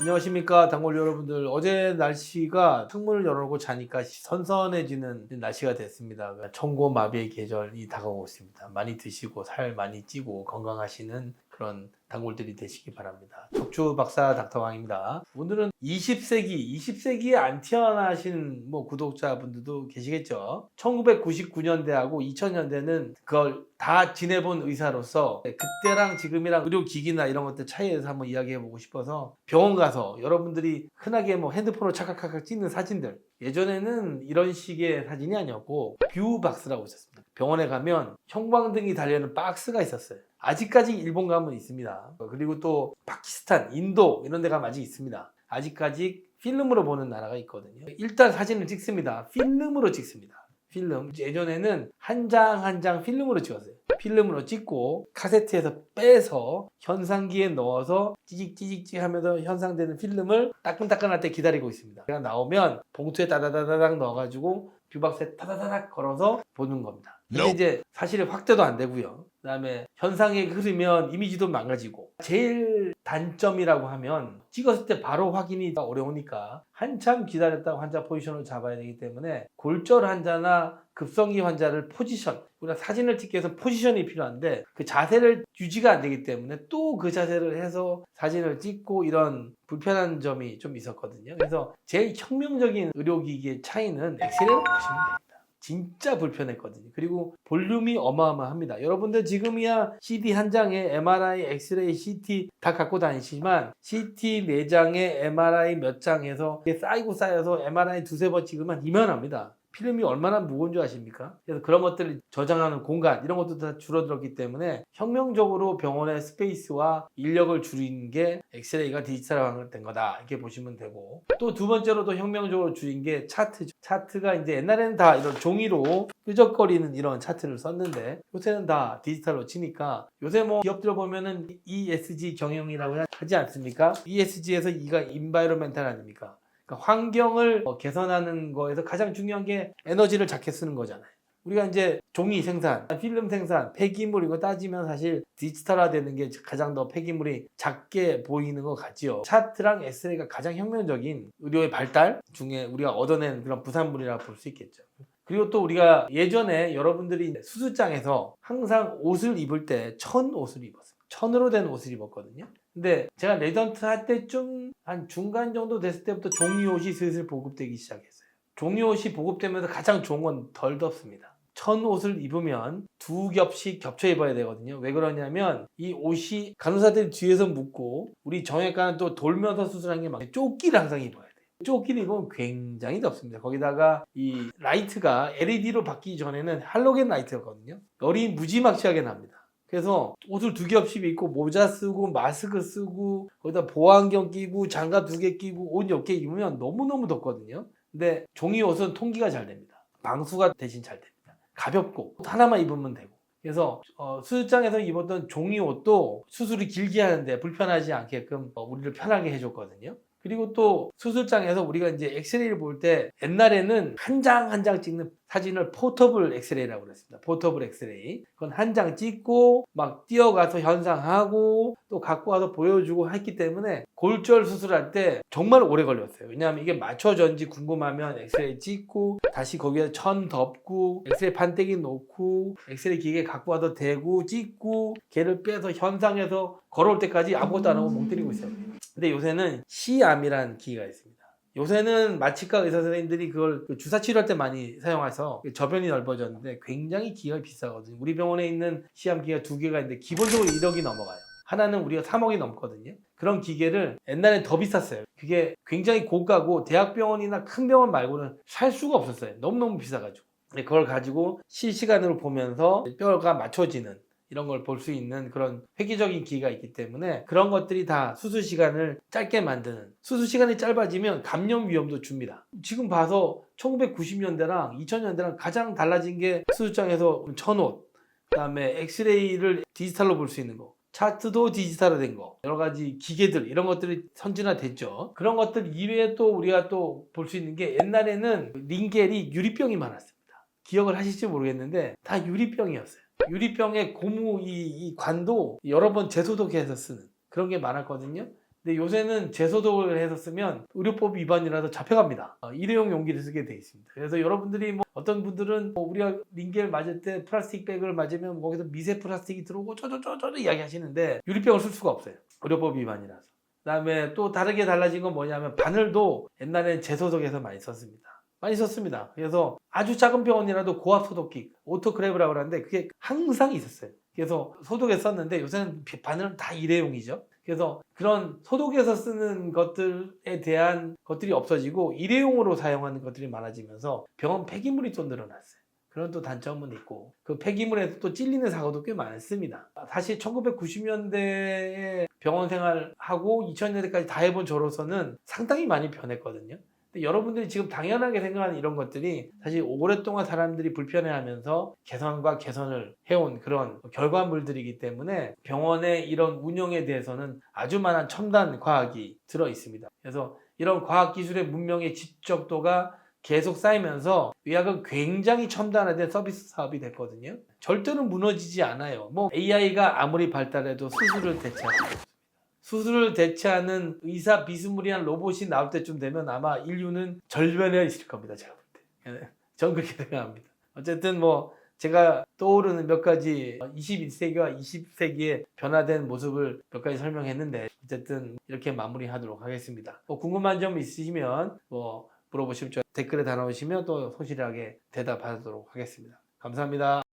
안녕하십니까 단골 여러분들. 어제 날씨가 창문을 열어놓고 자니까 선선해지는 날씨가 됐습니다. 천고마비의 계절이 다가오고 있습니다. 많이 드시고 살 많이 찌고 건강하시는 그런 단골들이 되시기 바랍니다. 척추 박사 닥터왕입니다. 오늘은 20세기에 안 태어나신 구독자분들도 계시겠죠. 1999년대하고 2000년대는 그걸 다 지내본 의사로서 그때랑 지금이랑 의료기기나 이런 것들 차이에 대해서 한번 이야기해보고 싶어서 병원 가서 여러분들이 흔하게 핸드폰으로 찰칵찰칵 찍는 사진들, 예전에는 이런 식의 사진이 아니었고 뷰박스라고 있었습니다. 병원에 가면 형광등이 달려있는 박스가 있었어요. 아직까지 일본 가면 있습니다. 그리고 또 파키스탄, 인도 이런 데 가면 아직 있습니다. 아직까지 필름으로 보는 나라가 있거든요. 일단 사진을 찍습니다. 필름으로 찍습니다. 필름. 예전에는 한 장 한 장 필름으로 찍었어요. 필름으로 찍고 카세트에서 빼서 현상기에 넣어서 찌직찌직 하면서 현상되는 필름을 따끈따끈할 때 기다리고 있습니다. 제가 나오면 봉투에 따다다닥 넣어가지고 뷰박스에 타다다닥 걸어서 보는 겁니다. 근데 이제 사실 확대도 안 되고요. 그다음에 현상이 흐르면 이미지도 망가지고, 제일 단점이라고 하면 찍었을 때 바로 확인이 어려우니까 한참 기다렸다가 환자 포지션을 잡아야 되기 때문에 골절 환자나 급성기 환자를 우리가 사진을 찍기 위해서 포지션이 필요한데 그 자세를 유지가 안 되기 때문에 또 그 자세를 해서 사진을 찍고 이런 불편한 점이 좀 있었거든요. 그래서 제일 혁명적인 의료기기의 차이는 엑스레이로 보시면 됩니다. 진짜 불편했거든요. 그리고 볼륨이 어마어마합니다. 여러분들 지금이야 CD 한 장에 MRI, 엑스레이, CT 다 갖고 다니시지만 CT 4장에 MRI 몇 장에서 쌓여서 MRI 두세 번 찍으면 이만합니다. 필름이 얼마나 무거운 줄 아십니까? 그래서 그런 것들을 저장하는 공간 이런 것도 다 줄어들었기 때문에 혁명적으로 병원의 스페이스와 인력을 줄인 게 엑스레이가 디지털화된 거다 이렇게 보시면 되고, 또 두 번째로도 혁명적으로 줄인 게 차트죠. 차트가 이제 옛날에는 다 이런 종이로 끄적거리는 이런 차트를 썼는데 요새는 다 디지털로 치니까 요새 기업들 보면은 ESG 경영이라고 하지 않습니까? ESG에서 E가 인바이로멘탈 아닙니까? 그러니까 환경을 개선하는 거에서 가장 중요한 게 에너지를 작게 쓰는 거잖아요. 우리가 이제 종이 생산, 필름 생산, 폐기물 이거 따지면 사실 디지털화 되는 게 가장 더 폐기물이 작게 보이는 것 같지요. 차트랑 엑스레이가 가장 혁명적인 의료의 발달 중에 우리가 얻어낸 그런 부산물이라고 볼 수 있겠죠. 그리고 또 우리가 예전에 여러분들이 수술장에서 항상 옷을 입을 때 천 옷을 입었어요. 천으로 된 옷을 입었거든요. 근데 제가 레전트 할 때쯤 한 중간 정도 됐을 때부터 종이옷이 슬슬 보급되기 시작했어요. 종이옷이 보급되면서 가장 좋은 건 덜 덥습니다. 천 옷을 입으면 두 겹씩 겹쳐 입어야 되거든요. 왜 그러냐면 이 옷이 간호사들이 뒤에서 묶고 우리 정형외과는 또 돌면서 수술하는 게 많아요. 조끼를 항상 입어야 돼요. 조끼를 입으면 굉장히 덥습니다. 거기다가 이 라이트가 LED로 바뀌기 전에는 할로겐 라이트였거든요. 열이 무지막지하게 납니다. 그래서 옷을 두 겹씩 입고 모자 쓰고 마스크 쓰고 거기다 보안경 끼고 장갑 2개 끼고 옷 10개 입으면 너무너무 덥거든요. 근데 종이 옷은 통기가 잘 됩니다. 방수가 대신 잘 됩니다. 가볍고 하나만 입으면 되고. 그래서 수술장에서 입었던 종이 옷도 수술이 길게 하는데 불편하지 않게끔 우리를 편하게 해줬거든요. 그리고 또 수술장에서 우리가 이제 엑스레이를 볼 때 옛날에는 한 장 한 장 찍는 사진을 포터블 엑스레이라고 그랬습니다. 포터블 엑스레이. 그건 한 장 찍고 막 뛰어가서 현상하고 또 갖고 와서 보여주고 했기 때문에 골절 수술할 때 정말 오래 걸렸어요. 왜냐하면 이게 맞춰졌는지 궁금하면 엑스레이 찍고 다시 거기에 천 덮고 엑스레이 판때기 놓고 엑스레이 기계 갖고 와서 대고 찍고 걔를 빼서 현상해서 걸어올 때까지 아무것도 안 하고 멍 때리고 있어요. 근데 요새는 시암이라는 기계가 있습니다. 요새는 마취과 의사 선생님들이 그걸 주사 치료할 때 많이 사용해서 저변이 넓어졌는데 굉장히 기계가 비싸거든요. 우리 병원에 있는 시암 기계가 2개가 있는데 기본적으로 1억이 넘어가요. 하나는 우리가 3억이 넘거든요. 그런 기계를 옛날엔 더 비쌌어요. 그게 굉장히 고가고 대학병원이나 큰 병원 말고는 살 수가 없었어요. 너무너무 비싸가지고. 그걸 가지고 실시간으로 보면서 뼈가 맞춰지는 이런 걸 볼 수 있는 그런 획기적인 기기가 있기 때문에 그런 것들이 다 수술 시간을 짧게 만드는, 수술 시간이 짧아지면 감염 위험도 줍니다. 지금 봐서 1990년대랑 2000년대랑 가장 달라진 게 수술장에서 천옷, 그다음에 엑스레이를 디지털로 볼 수 있는 거, 차트도 디지털화된 거, 여러 가지 기계들 이런 것들이 선진화됐죠. 그런 것들 이외에 또 우리가 또 볼 수 있는 게 옛날에는 링겔이 유리병이 많았습니다. 기억을 하실지 모르겠는데 다 유리병이었어요. 유리병에 고무 이 관도 여러 번 재소독해서 쓰는 그런 게 많았거든요. 근데 요새는 재소독을 해서 쓰면 의료법 위반이라도 잡혀갑니다. 일회용 용기를 쓰게 돼 있습니다. 그래서 여러분들이 뭐 어떤 분들은 뭐 우리가 링겔 맞을 때 플라스틱 백을 맞으면 거기서 미세 플라스틱이 들어오고 저저저저 이야기 하시는데 유리병을 쓸 수가 없어요. 의료법 위반이라서. 그다음에 또 다르게 달라진 건 뭐냐면 바늘도 옛날에는 재소독해서 많이 썼습니다. 많이 썼습니다. 그래서 아주 작은 병원이라도 고압 소독기, 오토크레브라고 하는데 그게 항상 있었어요. 그래서 소독에 썼는데 요새는 바늘은 다 일회용이죠. 그래서 그런 소독에서 쓰는 것들에 대한 것들이 없어지고 일회용으로 사용하는 것들이 많아지면서 병원 폐기물이 또 늘어났어요. 그런 또 단점은 있고 그 폐기물에서 또 찔리는 사고도 꽤 많습니다. 사실 1990년대에 병원 생활하고 2000년대까지 다 해본 저로서는 상당히 많이 변했거든요. 근데 여러분들이 지금 당연하게 생각하는 이런 것들이 사실 오랫동안 사람들이 불편해하면서 개선과 개선을 해온 그런 결과물들이기 때문에 병원의 이런 운영에 대해서는 아주 많은 첨단 과학이 들어 있습니다. 그래서 이런 과학기술의 문명의 지적도가 계속 쌓이면서 의학은 굉장히 첨단화된 서비스 사업이 됐거든요. 절대로 무너지지 않아요. 뭐 AI가 아무리 발달해도 수술을 대체하는 의사 비스무리한 로봇이 나올 때쯤 되면 아마 인류는 절변해 있을 겁니다. 제가 볼 때. 전 그렇게 생각합니다. 어쨌든 뭐 제가 떠오르는 몇 가지 21세기와 20세기의 변화된 모습을 몇 가지 설명했는데 어쨌든 이렇게 마무리하도록 하겠습니다. 뭐 궁금한 점 있으시면 뭐 물어보시면 댓글에 달아오시면 또 성실하게 대답하도록 하겠습니다. 감사합니다.